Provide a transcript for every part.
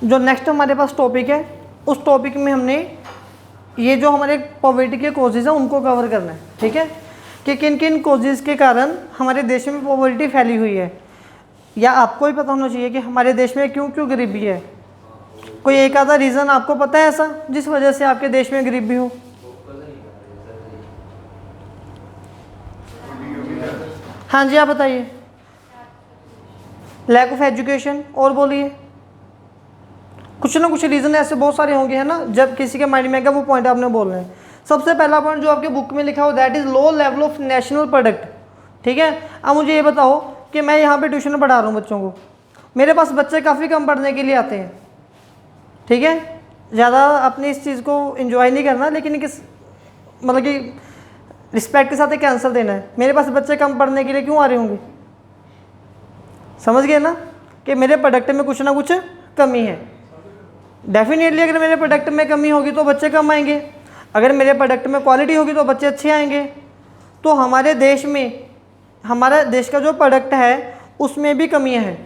जो नेक्स्ट हमारे पास टॉपिक है, उस टॉपिक में हमने ये जो हमारे पॉवर्टी के कॉजेज़ हैं उनको कवर करना है, ठीक है, कि किन किन कॉजेज़ के कारण हमारे देश में पॉवर्टी फैली हुई है, या आपको ही पता होना चाहिए कि हमारे देश में क्यों क्यों गरीबी है। कोई एक आधा रीज़न आपको पता है ऐसा जिस वजह से आपके देश में गरीबी हो? हाँ जी, आप बताइए। लैक ऑफ एजुकेशन, और बोलिए। कुछ ना कुछ रीज़न ऐसे बहुत सारे होंगे, है ना, जब किसी के माइंड में आएगा वो पॉइंट आपने बोलना है। सबसे पहला पॉइंट जो आपके बुक में लिखा हो that is low level of national product, ठीक है। अब मुझे ये बताओ कि मैं यहाँ पे ट्यूशन में पढ़ा रहा हूँ बच्चों को, मेरे पास बच्चे काफ़ी कम पढ़ने के लिए आते हैं, ठीक है, ज़्यादा अपनी इस चीज़ को एंजॉय नहीं करना, लेकिन किस मतलब कि रिस्पेक्ट के साथ एक आंसर देना है। मेरे पास बच्चे कम पढ़ने के लिए क्यों आ रहे होंगे? समझ गए ना कि मेरे प्रोडक्ट में कुछ ना कुछ कमी है। डेफिनेटली अगर मेरे प्रोडक्ट में कमी होगी तो बच्चे कम आएंगे, अगर मेरे प्रोडक्ट में क्वालिटी होगी तो बच्चे अच्छे आएंगे। तो हमारे देश में, हमारा देश का जो प्रोडक्ट है उसमें भी कमियां हैं,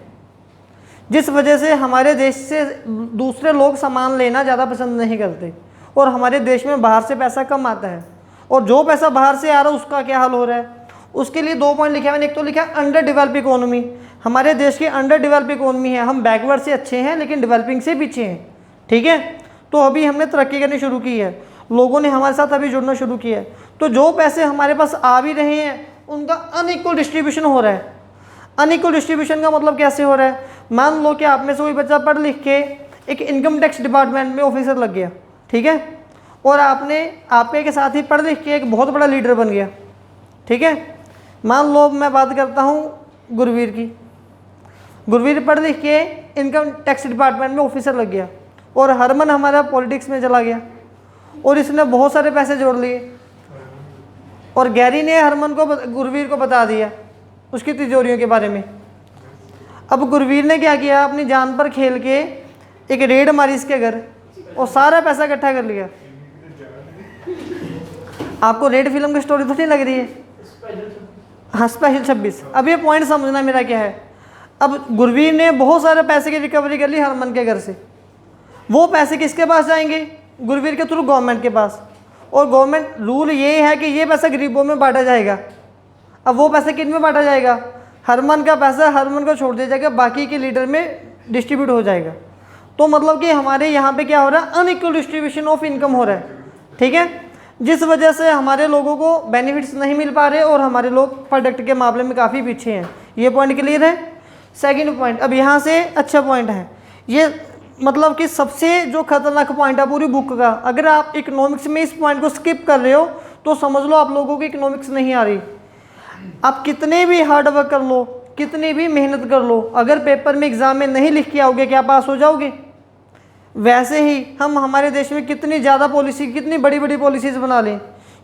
जिस वजह से हमारे देश से दूसरे लोग सामान लेना ज़्यादा पसंद नहीं करते, और हमारे देश में बाहर से पैसा कम आता है, और जो पैसा बाहर से आ रहा है उसका क्या हाल हो रहा है। उसके लिए 2 पॉइंट लिखे मैंने। एक तो लिखा अंडर डेवलप इकोनॉमी, हमारे देश की अंडर डेवलप इकोनॉमी है, हम बैकवर्ड से अच्छे हैं लेकिन डेवलपिंग से पीछे हैं, ठीक है। तो अभी हमने तरक्की करनी शुरू की है, लोगों ने हमारे साथ अभी जुड़ना शुरू किया है, तो जो पैसे हमारे पास आ भी रहे हैं उनका अनइक्वल डिस्ट्रीब्यूशन हो रहा है। अनइक्वल डिस्ट्रीब्यूशन का मतलब कैसे हो रहा है? मान लो कि आप में से कोई बच्चा पढ़ लिख के एक इनकम टैक्स डिपार्टमेंट में ऑफिसर लग गया, ठीक है, और आपके के साथ ही पढ़ लिख के एक बहुत बड़ा लीडर बन गया, ठीक है। मान लो मैं बात करता हूँ गुरवीर की, गुरवीर पढ़ लिख के इनकम टैक्स डिपार्टमेंट में ऑफिसर लग गया, और हरमन हमारा पॉलिटिक्स में चला गया और इसने बहुत सारे पैसे जोड़ लिए, और गैरी ने हरमन को गुरवीर को बता दिया उसकी तिजोरियों के बारे में। अब गुरवीर ने क्या किया, अपनी जान पर खेल के एक रेड मारी इसके घर और सारा पैसा इकट्ठा कर लिया। आपको रेड फिल्म की स्टोरी तो नहीं लग रही है? हाँ, स्पेशल 26। अब ये पॉइंट समझना मेरा क्या है। अब गुरवीर ने बहुत सारे पैसे की रिकवरी कर ली हरमन के घर से, वो पैसे किसके पास जाएंगे? गुरवीर के थ्रू गवर्नमेंट के पास, और गवर्नमेंट रूल ये है कि ये पैसा गरीबों में बांटा जाएगा। अब वो पैसा किन में बांटा जाएगा? हरमन का पैसा हरमन को छोड़ दिया जाएगा, बाकी के लीडर में डिस्ट्रीब्यूट हो जाएगा। तो मतलब कि हमारे यहाँ पे क्या हो रहा है, अनइक्वल डिस्ट्रीब्यूशन ऑफ इनकम हो रहा है, ठीक है, जिस वजह से हमारे लोगों को बेनिफिट्स नहीं मिल पा रहे और हमारे लोग प्रोडक्ट के मामले में काफ़ी पीछे हैं। ये पॉइंट क्लियर है? सेकेंड पॉइंट, अब यहाँ से अच्छा पॉइंट है ये, मतलब कि सबसे जो खतरनाक पॉइंट है पूरी बुक का। अगर आप इकोनॉमिक्स में इस पॉइंट को स्किप कर रहे हो तो समझ लो आप लोगों को इकोनॉमिक्स नहीं आ रही। आप कितने भी हार्ड वर्क कर लो, कितनी भी मेहनत कर लो, अगर पेपर में एग्जाम में नहीं लिख के आओगे क्या पास हो जाओगे? वैसे ही हम हमारे देश में कितनी ज़्यादा पॉलिसी, कितनी बड़ी बड़ी पॉलिसीज़ बना लें,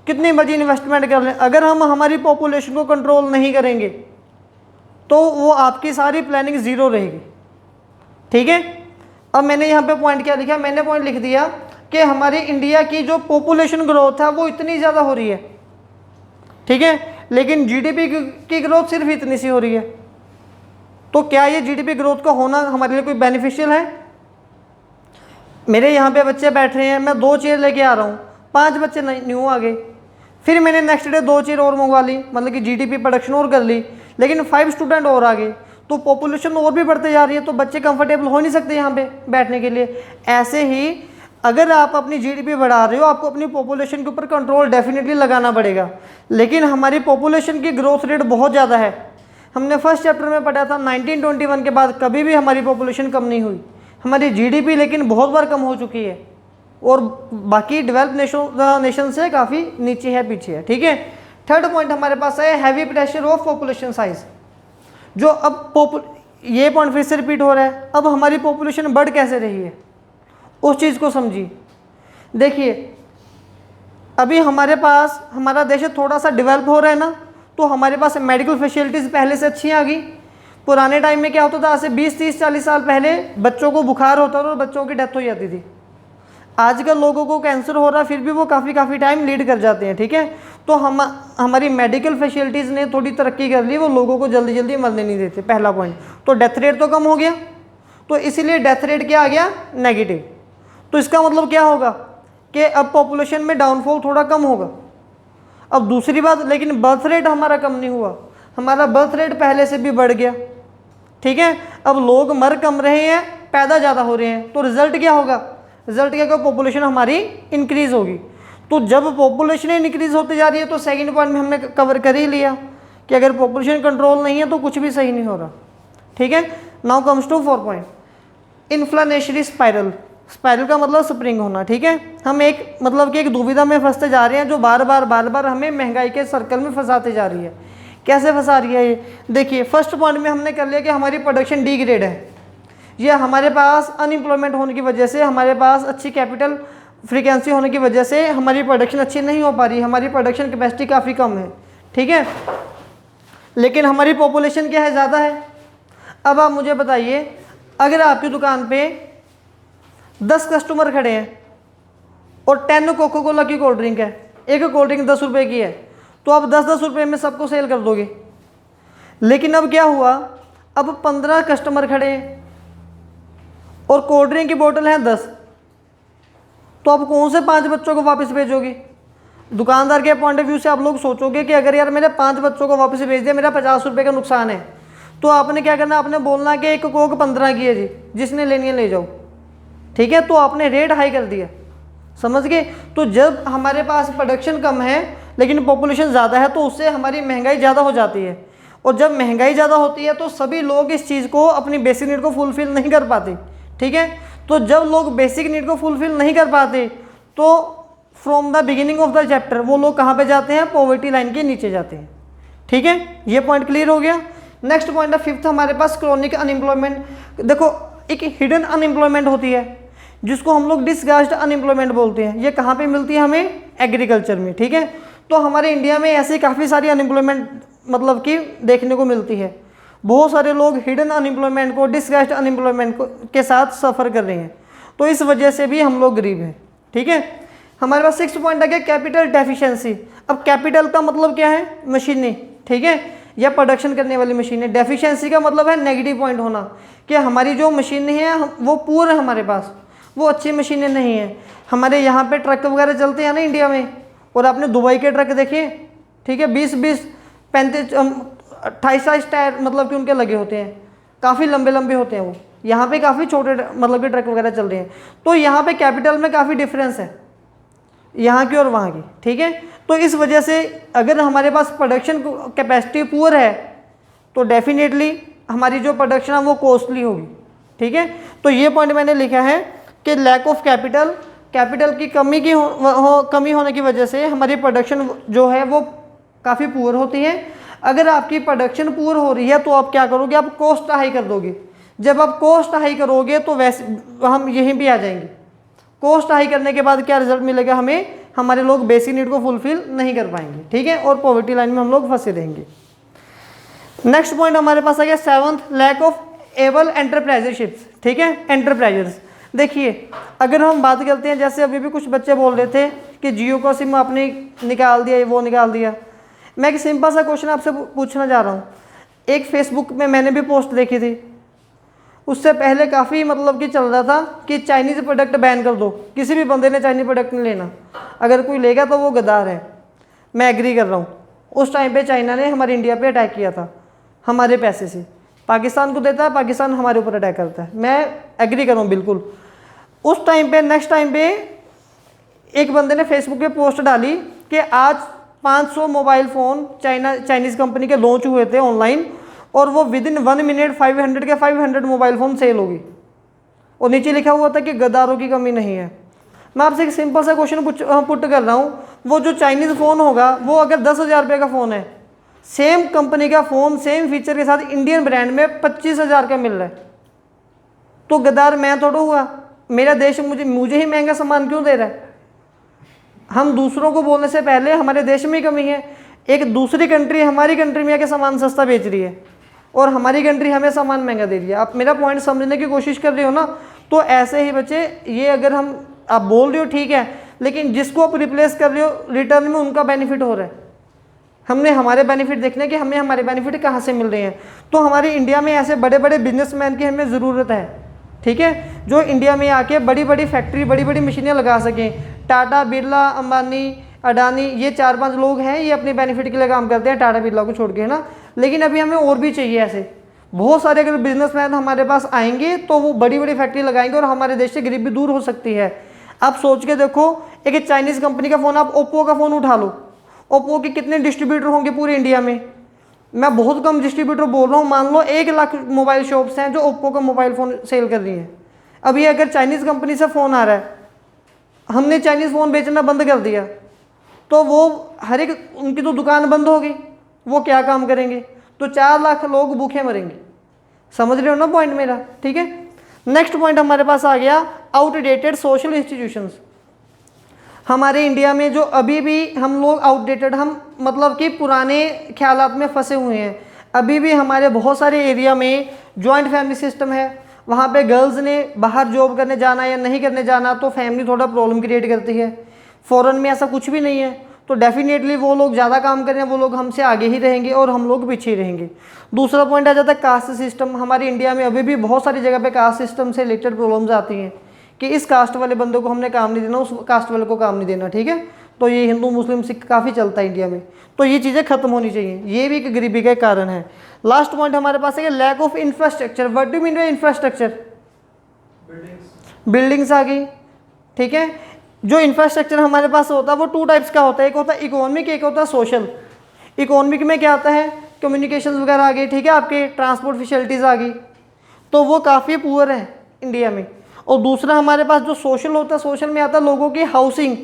कितनी बड़ी इन्वेस्टमेंट कर लें, अगर हम हमारी पॉपुलेशन को कंट्रोल नहीं करेंगे तो वो आपकी सारी प्लानिंग ज़ीरो रहेगी, ठीक है। अब मैंने यहाँ पे पॉइंट क्या लिखा, मैंने पॉइंट लिख दिया कि हमारी इंडिया की जो पॉपुलेशन ग्रोथ है वो इतनी ज़्यादा हो रही है, ठीक है, लेकिन जीडीपी की ग्रोथ सिर्फ इतनी सी हो रही है। तो क्या ये जीडीपी ग्रोथ का होना हमारे लिए कोई बेनिफिशियल है? मेरे यहाँ पे बच्चे बैठ रहे हैं, मैं 2 चेयर लेके आ रहा हूँ, 5 बच्चे न्यू आ गए, फिर मैंने नेक्स्ट डे 2 चेयर और मंगवा ली, मतलब कि जीडीपी प्रोडक्शन और कर ली, लेकिन 5 स्टूडेंट और आ गए, तो पॉपुलेशन और भी बढ़ते जा रही है, तो बच्चे कंफर्टेबल हो नहीं सकते यहाँ पे बैठने के लिए। ऐसे ही अगर आप अपनी जीडीपी बढ़ा रहे हो, आपको अपनी पॉपुलेशन के ऊपर कंट्रोल डेफिनेटली लगाना पड़ेगा, लेकिन हमारी पॉपुलेशन की ग्रोथ रेट बहुत ज़्यादा है। हमने फर्स्ट चैप्टर में पढ़ा था 1921 के बाद कभी भी हमारी पॉपुलेशन कम नहीं हुई, हमारी जीडीपी लेकिन बहुत बार कम हो चुकी है, और बाकी डेवलप नेशन से काफ़ी नीचे है, पीछे है, ठीक है। थर्ड पॉइंट हमारे पास है heavy pressure of population size, जो अब ये पॉइंट फिर से रिपीट हो रहा है। अब हमारी पॉपुलेशन बढ़ कैसे रही है उस चीज़ को समझिए। देखिए अभी हमारे पास, हमारा देश थोड़ा सा डेवलप हो रहा है ना, तो हमारे पास मेडिकल फैसिलिटीज़ पहले से अच्छी आ गई। पुराने टाइम में क्या होता था, आज से 20, 30, 40 साल पहले बच्चों को बुखार होता था और बच्चों की डेथ हो जाती थी। आजकल लोगों को कैंसर हो रहा है फिर भी वो काफ़ी टाइम लीड कर जाते हैं, ठीक है। तो हमारी मेडिकल फैसिलिटीज़ ने थोड़ी तरक्की कर ली, वो लोगों को जल्दी मरने नहीं देते, पहला पॉइंट। तो डेथ रेट तो कम हो गया, तो इसीलिए डेथ रेट क्या आ गया, नेगेटिव। तो इसका मतलब क्या होगा कि अब पॉपुलेशन में डाउनफॉल थोड़ा कम होगा। अब दूसरी बात, लेकिन बर्थ रेट हमारा कम नहीं हुआ, हमारा बर्थ रेट पहले से भी बढ़ गया, ठीक है। अब लोग मर कम रहे हैं, पैदा ज़्यादा हो रहे हैं, तो रिजल्ट क्या होगा, रिजल्ट क्या होगा, पॉपुलेशन हमारी इंक्रीज होगी। तो जब पॉपुलेशन इंक्रीज होती जा रही है, तो सेकंड पॉइंट में हमने कवर कर ही लिया कि अगर पॉपुलेशन कंट्रोल नहीं है तो कुछ भी सही नहीं हो रहा, ठीक है। Now comes to 4 point, inflationary spiral. Spiral का मतलब स्प्रिंग होना, ठीक है। हम एक मतलब कि एक दुविधा में फंसते जा रहे हैं जो बार बार हमें महंगाई के सर्कल में फंसाते जा रही है। कैसे फंसा रही है ये, देखिए फर्स्ट पॉइंट में हमने कर लिया कि हमारी प्रोडक्शन डिग्रेड है, ये हमारे पास अनएम्प्लॉयमेंट होने की वजह से, हमारे पास अच्छी कैपिटल फ्रीक्वेंसी होने की वजह से हमारी प्रोडक्शन अच्छी नहीं हो पा रही, हमारी प्रोडक्शन कैपेसिटी काफ़ी कम है, ठीक है। लेकिन हमारी पॉपुलेशन क्या है, ज़्यादा है। अब आप मुझे बताइए, अगर आपकी दुकान पे 10 कस्टमर खड़े हैं और 10 कोको कोला की कोल्ड ड्रिंक है, एक कोल्ड ड्रिंक 10 रुपये की है, तो आप 10-10 रुपये में सबको सेल कर दोगे। लेकिन अब क्या हुआ, अब 15 कस्टमर खड़े हैं और कोल्ड ड्रिंक की बोतल है 10, तो आप कौन से 5 बच्चों को वापस भेजोगे। दुकानदार के पॉइंट ऑफ व्यू से आप लोग सोचोगे कि अगर यार मैंने 5 बच्चों को वापस भेज दिया, मेरा 50 रुपये का नुकसान है, तो आपने क्या करना, आपने बोलना कि एक कोक 15 की है जी, जिसने लेनी है ले जाओ, ठीक है। तो आपने रेट हाई कर दिया, समझ गए। तो जब हमारे पास प्रोडक्शन कम है लेकिन पॉपुलेशन ज़्यादा है, तो उससे हमारी महंगाई ज़्यादा हो जाती है, और जब महंगाई ज़्यादा होती है तो सभी लोग इस चीज़ को, अपनी बेसिक नीड को फुलफिल नहीं कर पाते, ठीक है। तो जब लोग बेसिक नीड को फुलफिल नहीं कर पाते, तो from the beginning of the chapter वो लोग कहाँ पे जाते हैं, पॉवर्टी लाइन के नीचे जाते हैं, ठीक है। ये पॉइंट क्लियर हो गया। नेक्स्ट पॉइंट है 5th, हमारे पास क्रॉनिक अनएम्प्लॉयमेंट। देखो एक हिडन अनएम्प्लॉयमेंट होती है जिसको हम लोग डिसगास्ड अनएम्प्लॉयमेंट बोलते हैं। ये कहाँ पे मिलती है हमें, एग्रीकल्चर में, ठीक है। तो हमारे इंडिया में ऐसी काफ़ी सारी अनएम्प्लॉयमेंट मतलब कि देखने को मिलती है। बहुत सारे लोग हिडन अनएम्प्लॉयमेंट को, डिसगास्ड अनएम्प्लॉयमेंट को के साथ सफ़र कर रहे हैं, तो इस वजह से भी हम लोग गरीब हैं, ठीक है। हमारे पास 6th पॉइंट आ गया कैपिटल डेफिशिएंसी। अब कैपिटल का मतलब क्या है, मशीनें, ठीक है, या प्रोडक्शन करने वाली मशीनें। डेफिशिएंसी का मतलब है नेगेटिव पॉइंट होना, कि हमारी जो मशीनें हैं वो पुअर है, हमारे पास वो अच्छी मशीनें नहीं हैं। हमारे यहाँ पे ट्रक वगैरह चलते हैं ना इंडिया में, और आपने दुबई के ट्रक देखे, ठीक है, 20-20, 35, 28 टायर मतलब कि उनके लगे होते हैं, काफ़ी लंबे लंबे होते हैं वो। यहाँ पे काफ़ी छोटे मतलब कि ट्रक वगैरह चल रहे हैं। तो यहाँ पे कैपिटल में काफ़ी डिफरेंस है यहाँ की और वहाँ की, ठीक है। तो इस वजह से अगर हमारे पास प्रोडक्शन कैपेसिटी पुअर है, तो डेफिनेटली हमारी जो प्रोडक्शन है वो कॉस्टली होगी, ठीक है। तो ये पॉइंट मैंने लिखा है कि लैक ऑफ कैपिटल, कैपिटल की कमी की कमी होने की वजह से हमारी प्रोडक्शन जो है वो काफ़ी पुअर होती है। अगर आपकी प्रोडक्शन पुअर हो रही है तो आप क्या करोगे, आप कॉस्ट हाई कर दोगे। जब आप कॉस्ट हाई करोगे तो वैसे हम यहीं भी आ जाएंगे। कॉस्ट हाई करने के बाद क्या रिजल्ट मिलेगा हमें, हमारे लोग बेसिक नीड को फुलफिल नहीं कर पाएंगे, ठीक है, और पॉवर्टी लाइन में हम लोग फंसे रहेंगे। नेक्स्ट पॉइंट हमारे पास आ गया 7th, लैक ऑफ एबल एंटरप्राइजरशिप्स, ठीक है, एंटरप्राइजर्स। देखिए अगर हम बात करते हैं, जैसे अभी भी कुछ बच्चे बोल रहे थे कि जियो का सिम आपने निकाल दिया, वो निकाल दिया। मैं एक सिंपल सा क्वेश्चन आपसे पूछना चाह रहा हूँ। एक फेसबुक में मैंने भी पोस्ट देखी थी, उससे पहले काफ़ी मतलब कि चल रहा था कि चाइनीज़ प्रोडक्ट बैन कर दो, किसी भी बंदे ने चाइनीज़ प्रोडक्ट नहीं लेना, अगर कोई लेगा तो वो गद्दार है। मैं एग्री कर रहा हूँ। उस टाइम पे चाइना ने हमारे इंडिया पे अटैक किया था हमारे पैसे से, पाकिस्तान को देता है, पाकिस्तान हमारे ऊपर अटैक करता है। मैं एग्री कर रहा हूँ बिल्कुल। उस टाइम पे नेक्स्ट टाइम पे एक बंदे ने फेसबुक पे पोस्ट डाली कि आज 500 मोबाइल फ़ोन चाइनीज़ कंपनी के लॉन्च हुए थे ऑनलाइन, और वो विद इन 1 मिनट 500 के 500 मोबाइल फ़ोन सेल होगी, और नीचे लिखा हुआ था कि गद्दारों की कमी नहीं है। मैं आपसे एक सिंपल सा क्वेश्चन पुट कर रहा हूँ, वो जो चाइनीज़ फ़ोन होगा वो अगर 10,000 रुपये का फ़ोन है, सेम कंपनी का फ़ोन सेम फीचर के साथ इंडियन ब्रांड में 25,000 का मिल रहा है, तो गद्दार मैं थोड़ा हुआ, मेरा देश मुझे ही महंगा सामान क्यों दे रहा है। हम दूसरों को बोलने से पहले हमारे देश में ही कमी है। एक दूसरी कंट्री हमारी कंट्री में आके सामान सस्ता बेच रही है और हमारी कंट्री हमें सामान महंगा दे रही है। आप मेरा पॉइंट समझने की कोशिश कर रहे हो ना। तो ऐसे ही बच्चे, ये अगर आप बोल रहे हो ठीक है, लेकिन जिसको आप रिप्लेस कर रहे हो रिटर्न में उनका बेनिफिट हो रहा है। हमने हमारे बेनिफिट देखने कि हमें हमारे बेनिफिट कहाँ से मिल रहे हैं। तो हमारे इंडिया में ऐसे बड़े बड़े बिजनेसमैन की हमें ज़रूरत है। ठीक है, जो इंडिया में आके बड़ी बड़ी फैक्ट्री, बड़ी बड़ी मशीनें लगा सकें। टाटा, बिरला, अंबानी, अडानी, ये 4-5 लोग हैं, ये अपने बेनिफिट के लिए काम करते हैं, टाटा बिरला को छोड़ के, है ना। लेकिन अभी हमें और भी चाहिए ऐसे बहुत सारे। अगर बिजनेसमैन हमारे पास आएंगे तो वो बड़ी बड़ी फैक्ट्री लगाएंगे और हमारे देश से गरीबी दूर हो सकती है। आप सोच के देखो, एक चाइनीज़ कंपनी का फ़ोन, आप ओप्पो का फ़ोन उठा लो, ओप्पो के कितने डिस्ट्रीब्यूटर होंगे पूरे इंडिया में। मैं बहुत कम डिस्ट्रीब्यूटर बोल रहा हूँ, मान लो 1 लाख मोबाइल शॉप्स हैं जो ओप्पो का मोबाइल फ़ोन सेल कर रही हैं। अब ये अगर चाइनीज़ कंपनी से फ़ोन आ रहा है, हमने चाइनीज़ फ़ोन बेचना बंद कर दिया, तो वो हर एक, उनकी तो दुकान बंद होगी, वो क्या काम करेंगे। तो 4 लाख लोग भूखे मरेंगे। समझ रहे हो ना पॉइंट मेरा, ठीक है। नेक्स्ट पॉइंट हमारे पास आ गया, आउटडेटेड सोशल इंस्टीट्यूशंस। हमारे इंडिया में जो अभी भी हम लोग आउटडेटेड, हम मतलब कि पुराने ख्यालात में फंसे हुए हैं। अभी भी हमारे बहुत सारे एरिया में जॉइंट फैमिली सिस्टम है, वहाँ पे गर्ल्स ने बाहर जॉब करने जाना या नहीं करने जाना तो फैमिली थोड़ा प्रॉब्लम क्रिएट करती है। फॉरेन में ऐसा कुछ भी नहीं है, तो डेफिनेटली वो लोग ज़्यादा काम कर रहे हैं, वो लोग हमसे आगे ही रहेंगे और हम लोग पीछे ही रहेंगे। दूसरा पॉइंट आ जाता है कास्ट सिस्टम। हमारे इंडिया में अभी भी बहुत सारी जगह पे कास्ट सिस्टम से रिलेटेड प्रॉब्लम्स आती हैं कि इस कास्ट वाले बंदे को हमने काम नहीं देना, उस कास्ट वाले को काम नहीं देना, ठीक है। तो ये हिंदू मुस्लिम सिख काफ़ी चलता है इंडिया में, तो ये चीज़ें खत्म होनी चाहिए, ये भी एक गरीबी का कारण है। लास्ट पॉइंट हमारे पास है lack of infrastructure. What do mean by infrastructure? Buildings आ गई, ठीक है। जो इंफ्रास्ट्रक्चर हमारे पास होता है वो 2 टाइप्स का होता है, एक होता है इकोनॉमिक, एक होता है सोशल। इकोनॉमिक में क्या आता है, कम्युनिकेशन वगैरह आ गई, ठीक है, आपके ट्रांसपोर्ट फैसिलिटीज़ आ गई, तो वो काफ़ी पुअर है इंडिया में। और दूसरा हमारे पास जो सोशल होता है, सोशल में आता है लोगों की हाउसिंग,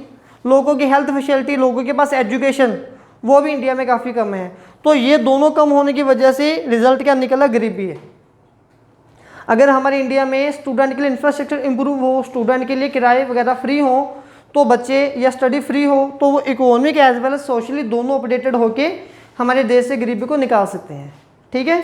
लोगों की हेल्थ फैसिलिटी, लोगों के पास एजुकेशन, वो भी इंडिया में काफ़ी कम है। तो ये दोनों कम होने की वजह से रिजल्ट क्या निकला, गरीबी है। अगर हमारे इंडिया में स्टूडेंट के लिए इंफ्रास्ट्रक्चर इंप्रूव हो, स्टूडेंट के लिए किराए वगैरह फ्री हो, तो बच्चे या स्टडी फ्री हो, तो वो economic as well as socially दोनों अपडेटेड होके हमारे देश से गरीबी को निकाल सकते हैं, ठीक है।